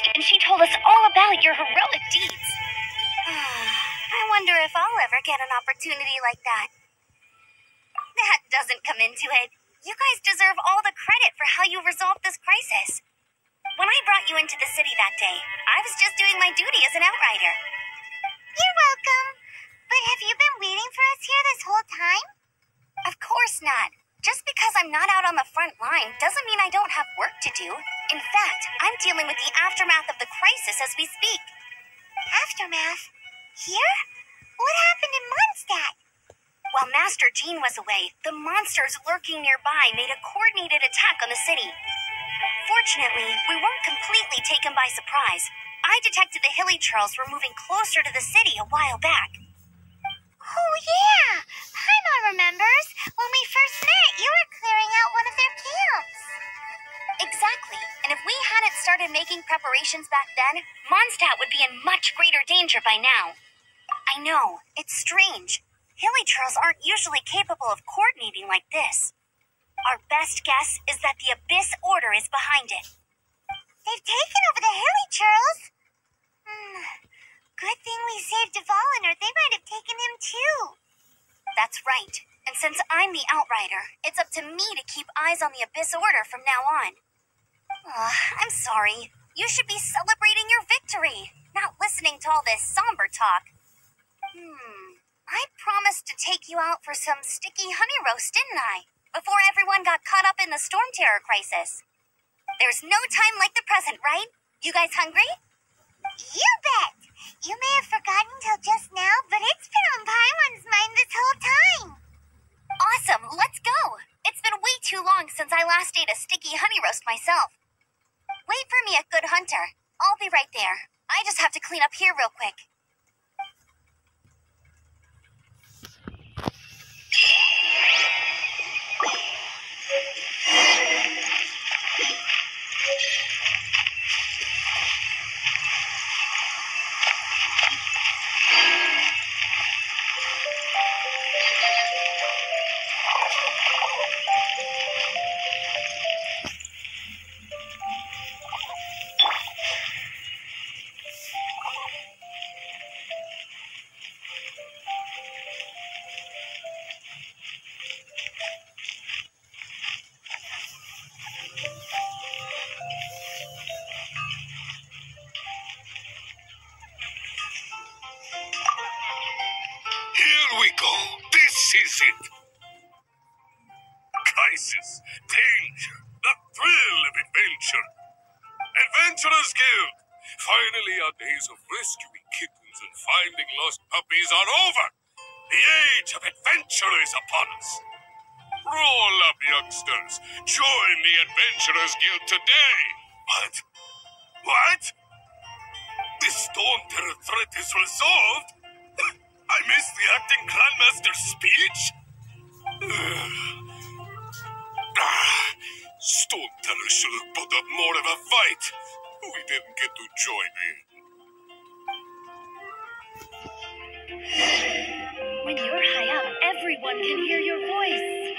priest, and she told us all about your heroic deeds. I wonder if I'll ever get an opportunity like that. That doesn't come into it. You guys deserve all the credit for how you resolved this crisis. When I brought you into the city that day, I was just doing my duty as an outrider. You're welcome. But have you been waiting for us here this whole time? Of course not. Just because I'm not out on the front line doesn't mean I don't have work to do. In fact, I'm dealing with the aftermath of the crisis as we speak. Aftermath? Here? What happened in Mondstadt? While Master Jean was away, the monsters lurking nearby made a coordinated attack on the city. Fortunately, we weren't completely taken by surprise. I detected the Hilly Churls were moving closer to the city a while back. Oh yeah! Paimon remembers. When we first met, you were clearing out one of their camps. Exactly. And if we hadn't started making preparations back then, Mondstadt would be in much greater danger by now. I know, it's strange. Hilly Churls aren't usually capable of coordinating like this. Our best guess is that the Abyss Order is behind it. They've taken over the Hilly Churls? Good thing we saved dvalin, or they might have taken him too. That's right. And since I'm the outrider, it's up to me to keep eyes on the Abyss Order from now on. I'm sorry. You should be celebrating your victory, not listening to all this somber talk. I promised to take you out for some sticky honey roast, didn't I? Before everyone got caught up in the storm terror crisis. There's no time like the present, right? You guys hungry? You bet! You may have forgotten till just now, but it's been on Paimon's mind this whole time. Awesome, let's go! It's been way too long since I last ate a sticky honey roast myself. Wait for me at Good Hunter. I'll be right there. I just have to clean up here real quick. Here we go. This is it. Crisis, danger, the thrill of adventure. Adventurers Guild. Finally, our days of rescuing kittens and finding lost puppies are over. The age of adventure is upon us. Roll up, youngsters. Join the Adventurers Guild today. What? What? The storm terror threat is resolved? I missed the acting clanmaster's speech? Storm terror should have put up more of a fight. We didn't get to join in. When you're high up, everyone can hear your voice.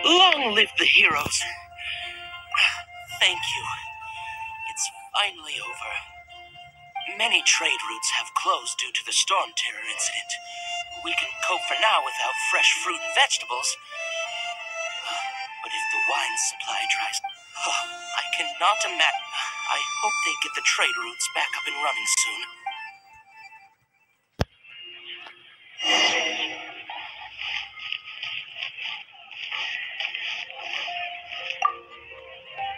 Long live the heroes. Thank you. It's finally over. Many trade routes have closed due to the storm terror incident. We can cope for now without fresh fruit and vegetables. But if the wine supply dries, I cannot imagine. I hope they get the trade routes back up and running soon.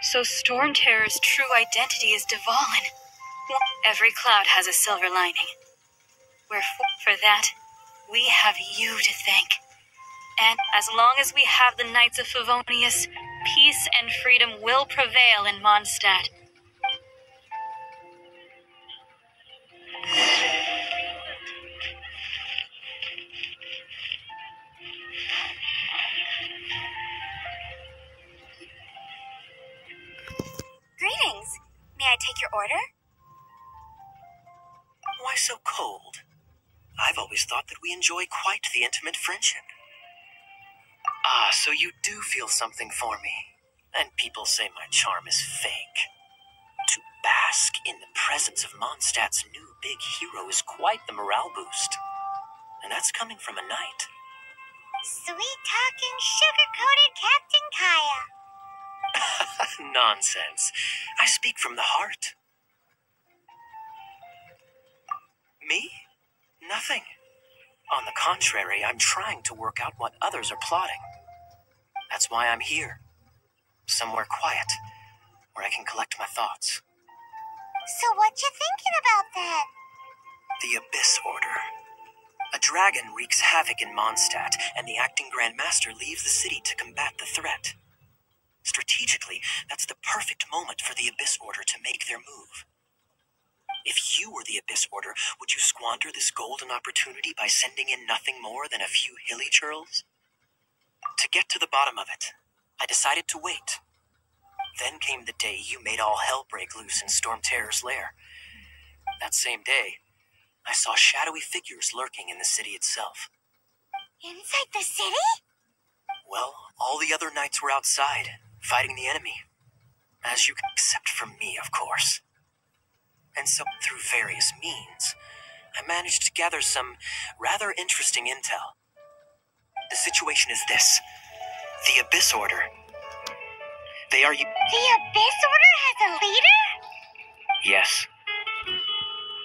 So Storm Terror's true identity is dvalin. Every cloud has a silver lining. Wherefore, for that, we have you to thank. And as long as we have the Knights of Favonius, peace and freedom will prevail in Mondstadt. Greetings. May I take your order? Why so cold? I've always thought that we enjoy quite the intimate friendship. Ah, so you do feel something for me. And people say my charm is fake. To bask in the presence of Mondstadt's new big hero is quite the morale boost. And that's coming from a knight. Sweet-talking, sugar-coated Captain Kaya. Nonsense. I speak from the heart. Me? Nothing. On the contrary, I'm trying to work out what others are plotting. That's why I'm here. Somewhere quiet, where I can collect my thoughts. So what you thinking about then? The Abyss Order. A dragon wreaks havoc in Mondstadt, and the acting Grand Master leaves the city to combat the threat. Strategically, that's the perfect moment for the Abyss Order to make their move. If you were the Abyss Order, would you squander this golden opportunity by sending in nothing more than a few hilly churls? To get to the bottom of it, I decided to wait. Then came the day you made all hell break loose in Storm Terror's lair. That same day, I saw shadowy figures lurking in the city itself. Inside the city? Well, all the other knights were outside, fighting the enemy. As you except from me, of course. And so, through various means, I managed to gather some rather interesting intel. The situation is this. The Abyss Order. They are... The Abyss Order has a leader? Yes.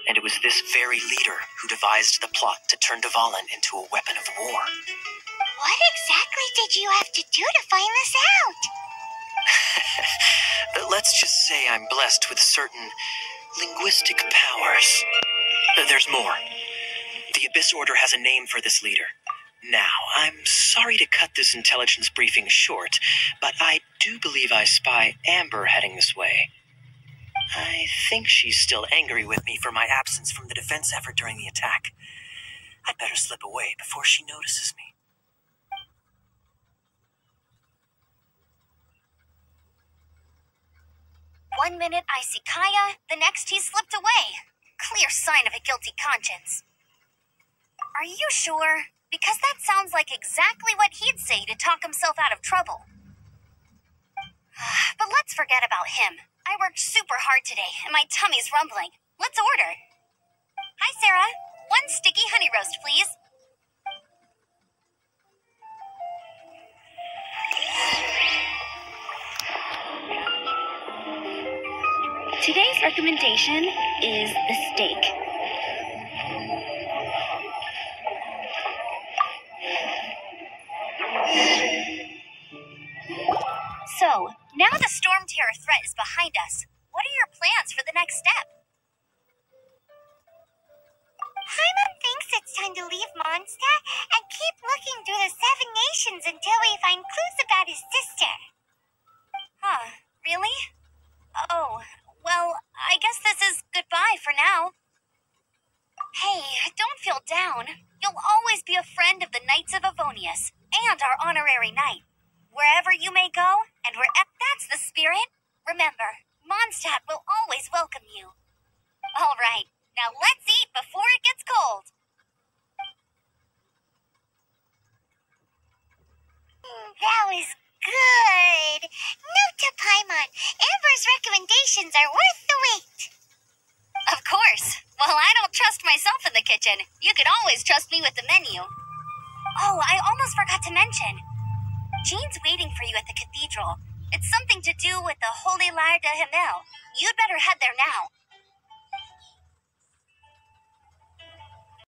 And it was this very leader who devised the plot to turn dvalin into a weapon of war. What exactly did you have to do to find this out? Let's just say I'm blessed with certain linguistic powers. There's more. The Abyss Order has a name for this leader. Now, I'm sorry to cut this intelligence briefing short, but I do believe I spy Amber heading this way. I think she's still angry with me for my absence from the defense effort during the attack. I'd better slip away before she notices me. 1 minute I see Kaya, the next he slipped away. Clear sign of a guilty conscience. Are you sure? Because that sounds like exactly what he'd say to talk himself out of trouble. But let's forget about him. I worked super hard today, and my tummy's rumbling. Let's order. Hi, Sarah. 1 sticky honey roast, please. Today's recommendation is the steak. So, now the Storm Terror threat is behind us. What are your plans for the next step? Paimon thinks it's time to leave Mondstadt and keep looking through the 7 nations until we find clues about his sister. Huh, really? Oh, well, I guess this is goodbye for now. Hey, don't feel down. You'll always be a friend of the Knights of Avonius and our honorary knight. Wherever you may go, and that's the spirit. Remember, Mondstadt will always welcome you. All right, now let's eat before it gets cold. That was good. Note to Paimon, Amber's recommendations are worth the wait. Of course. Well, I don't trust myself in the kitchen. You can always trust me with the menu. Oh, I almost forgot to mention. Jean's waiting for you at the cathedral. It's something to do with the Holy Lyre de Himmel. You'd better head there now.